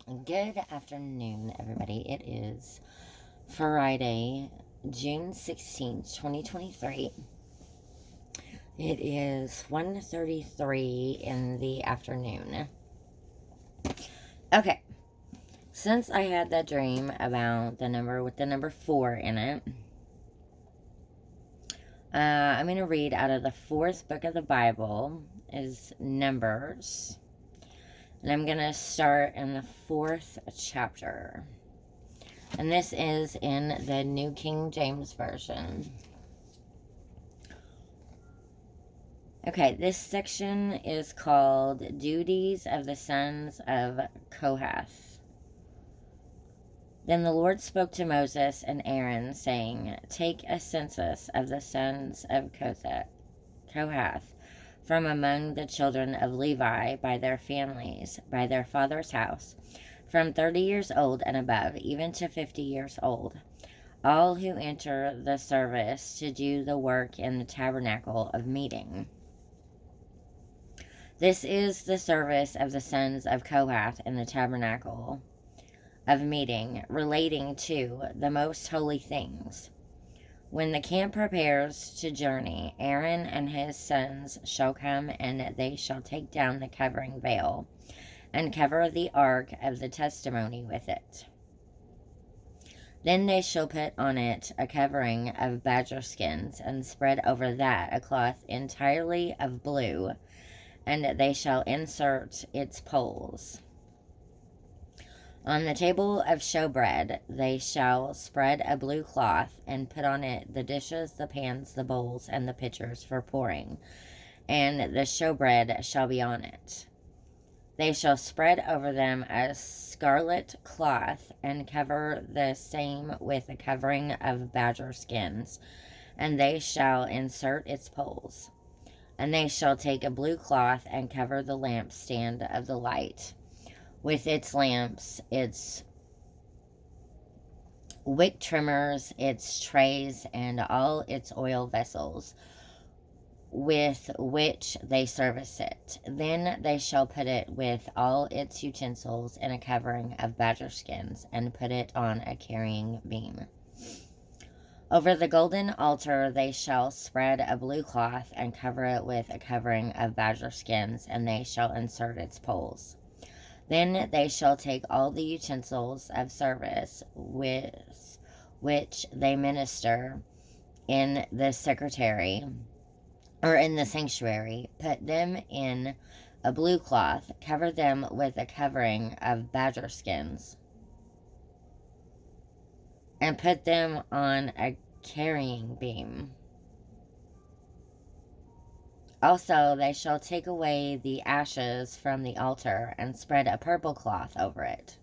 Good afternoon, everybody. It is Friday, June 16th, 2023. It is 1:33 in the afternoon. Okay, since I had that dream about the number with the number 4 in it, I'm going to read out of the 4th book of the Bible, is Numbers. And I'm going to start in the 4th chapter. And this is in the New King James Version. Okay, this section is called Duties of the Sons of Kohath. Then the Lord spoke to Moses and Aaron, saying, Take a census of the sons of Kohath from among the children of Levi by their families, by their father's house, from 30 years old and above, even to 50 years old, all who enter the service to do the work in the tabernacle of meeting. This is the service of the sons of Kohath in the tabernacle of meeting, relating to the most holy things. When the camp prepares to journey, Aaron and his sons shall come, and they shall take down the covering veil, and cover the ark of the testimony with it. Then they shall put on it a covering of badger skins, and spread over that a cloth entirely of blue, and they shall insert its poles. On the table of showbread they shall spread a blue cloth, and put on it the dishes, the pans, the bowls, and the pitchers for pouring, and the showbread shall be on it. They shall spread over them a scarlet cloth, and cover the same with a covering of badger skins, and they shall insert its poles. And they shall take a blue cloth and cover the lampstand of the light, with its lamps, its wick trimmers, its trays, and all its oil vessels, with which they service it. Then they shall put it with all its utensils in a covering of badger skins, and put it on a carrying beam. Over the golden altar they shall spread a blue cloth, and cover it with a covering of badger skins, and they shall insert its poles. Then they shall take all the utensils of service with which they minister in the secretary, or in the sanctuary, put them in a blue cloth, cover them with a covering of badger skins, and put them on a carrying beam. Also they shall take away the ashes from the altar, and spread a purple cloth over it.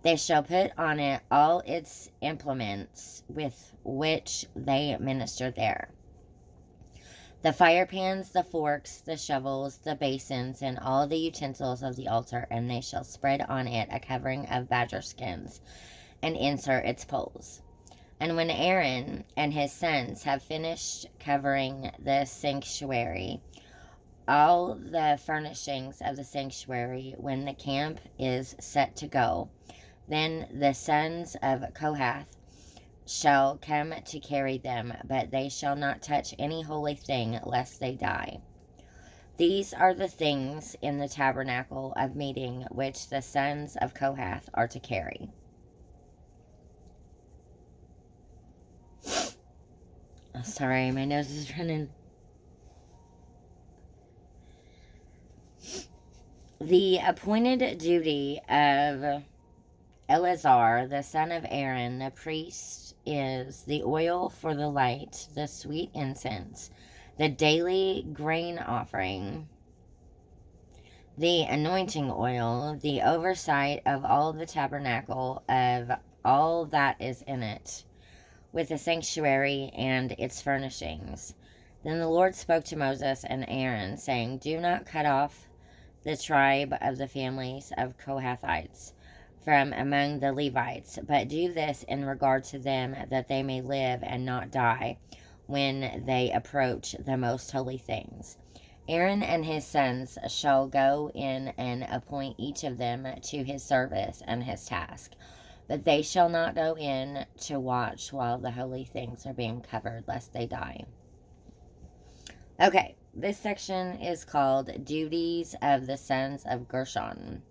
They shall put on it all its implements with which they minister there, the fire pans, the forks, the shovels, the basins, and all the utensils of the altar, and they shall spread on it a covering of badger skins, and insert its poles. And when Aaron and his sons have finished covering the sanctuary, all the furnishings of the sanctuary, when the camp is set to go, then the sons of Kohath shall come to carry them, but they shall not touch any holy thing, lest they die. These are the things in the tabernacle of meeting which the sons of Kohath are to carry. Oh, sorry, my nose is running. The appointed duty of Eleazar, the son of Aaron, the priest, is the oil for the light, the sweet incense, the daily grain offering, the anointing oil, the oversight of all the tabernacle, of all that is in it, with the sanctuary and its furnishings. Then the Lord spoke to Moses and Aaron, saying, Do not cut off the tribe of the families of Kohathites from among the Levites, but do this in regard to them, that they may live and not die when they approach the most holy things. Aaron and his sons shall go in and appoint each of them to his service and his task. But they shall not go in to watch while the holy things are being covered, lest they die. Okay, this section is called Duties of the Sons of Gershon.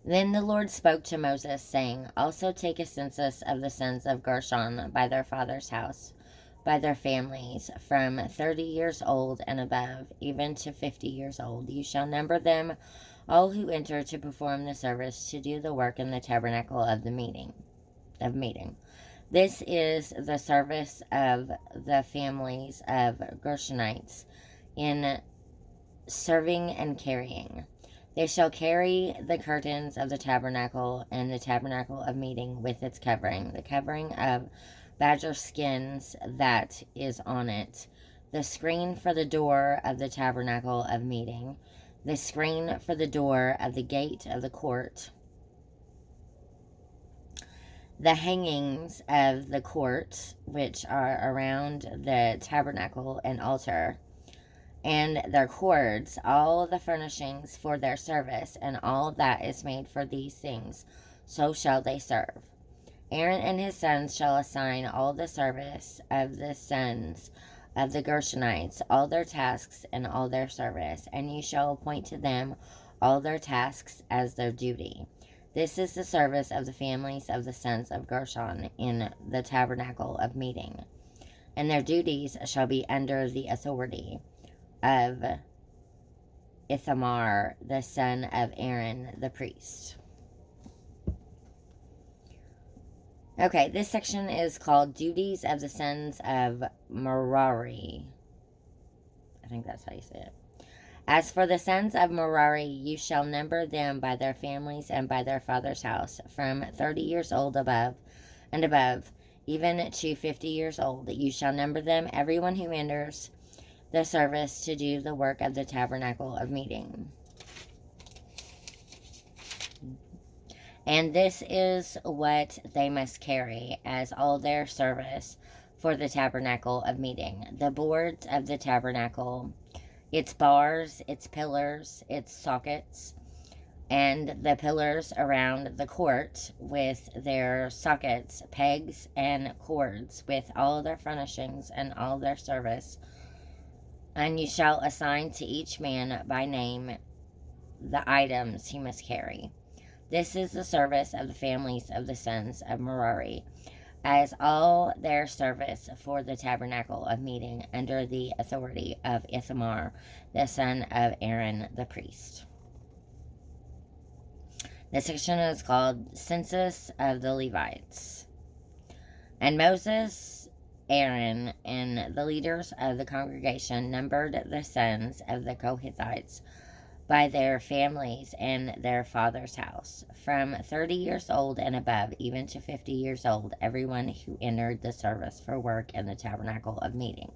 Then the Lord spoke to Moses, saying, Also take a census of the sons of Gershon by their father's house, by their families, from 30 years old and above, even to 50 years old. You shall number them, all who enter to perform the service, to do the work in the tabernacle of the meeting. This is the service of the families of Gershonites in serving and carrying. They shall carry the curtains of the tabernacle and the tabernacle of meeting with its covering, the covering of badger skins that is on it, the screen for the door of the tabernacle of meeting, the screen for the door of the gate of the court, the hangings of the court which are around the tabernacle and altar, and their cords, all the furnishings for their service, and all that is made for these things, so shall they serve. Aaron and his sons shall assign all the service of the sons of the Gershonites, all their tasks and all their service, and you shall appoint to them all their tasks as their duty. This is the service of the families of the sons of Gershon in the tabernacle of meeting, and their duties shall be under the authority of Ithamar, the son of Aaron the priest. Okay, this section is called Duties of the Sons of Merari. I think that's how you say it. As for the sons of Merari, you shall number them by their families and by their father's house, from 30 years old above, even to 50 years old. You shall number them, everyone who enters the service to do the work of the tabernacle of meeting. And this is what they must carry as all their service for the tabernacle of meeting: the boards of the tabernacle, its bars, its pillars, its sockets, and the pillars around the court with their sockets, pegs, and cords, with all their furnishings and all their service. And you shall assign to each man by name the items he must carry. This is the service of the families of the sons of Merari, as all their service for the tabernacle of meeting, under the authority of Ithamar, the son of Aaron the priest. This section is called Census of the Levites. And Moses, Aaron, and the leaders of the congregation numbered the sons of the Kohathites by their families and their father's house, from 30 years old and above, even to 50 years old, everyone who entered the service for work in the tabernacle of meeting.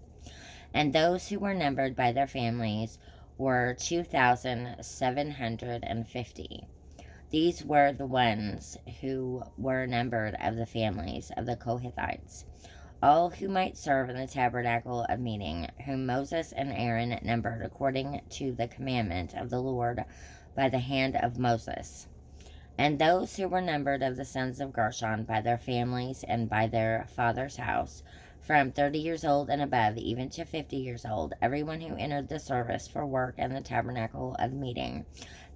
And those who were numbered by their families were 2,750. These were the ones who were numbered of the families of the Kohathites, all who might serve in the tabernacle of meeting, whom Moses and Aaron numbered according to the commandment of the Lord by the hand of Moses. And those who were numbered of the sons of Gershon by their families and by their father's house, from 30 years old and above, even to 50 years old, everyone who entered the service for work in the tabernacle of meeting,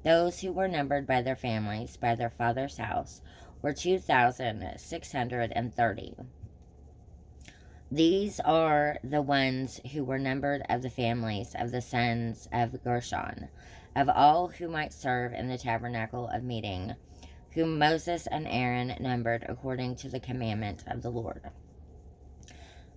those who were numbered by their families, by their father's house, were 2,630. These are the ones who were numbered of the families of the sons of Gershon, of all who might serve in the tabernacle of meeting, whom Moses and Aaron numbered according to the commandment of the Lord.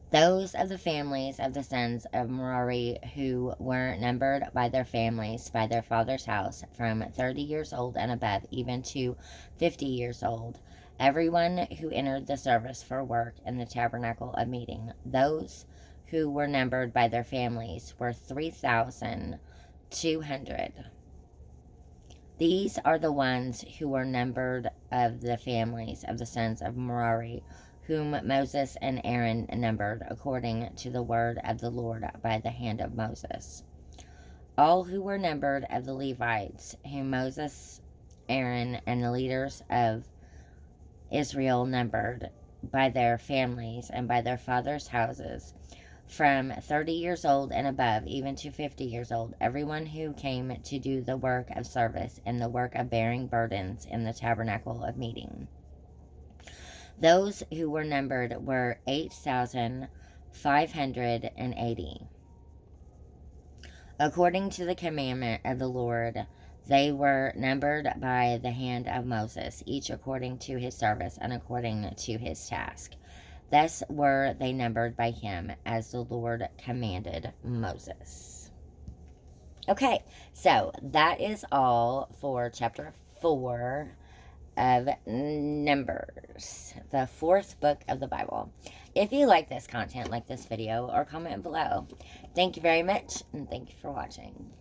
Those of the families of the sons of Merari who were numbered by their families, by their father's house, from 30 years old and above, even to 50 years old, everyone who entered the service for work in the tabernacle of meeting, those who were numbered by their families were 3,200. These are the ones who were numbered of the families of the sons of Merari, whom Moses and Aaron numbered according to the word of the Lord by the hand of Moses. All who were numbered of the Levites, whom Moses, Aaron, and the leaders of Israel numbered by their families and by their fathers' houses, from 30 years old and above, even to 50 years old, everyone who came to do the work of service and the work of bearing burdens in the tabernacle of meeting. Those who were numbered were 8,580. According to the commandment of the Lord, they were numbered by the hand of Moses, each according to his service and according to his task. Thus were they numbered by him, as the Lord commanded Moses. Okay, so that is all for chapter 4 of Numbers, the 4th book of the Bible. If you like this content, like this video, or comment below. Thank you very much, and thank you for watching.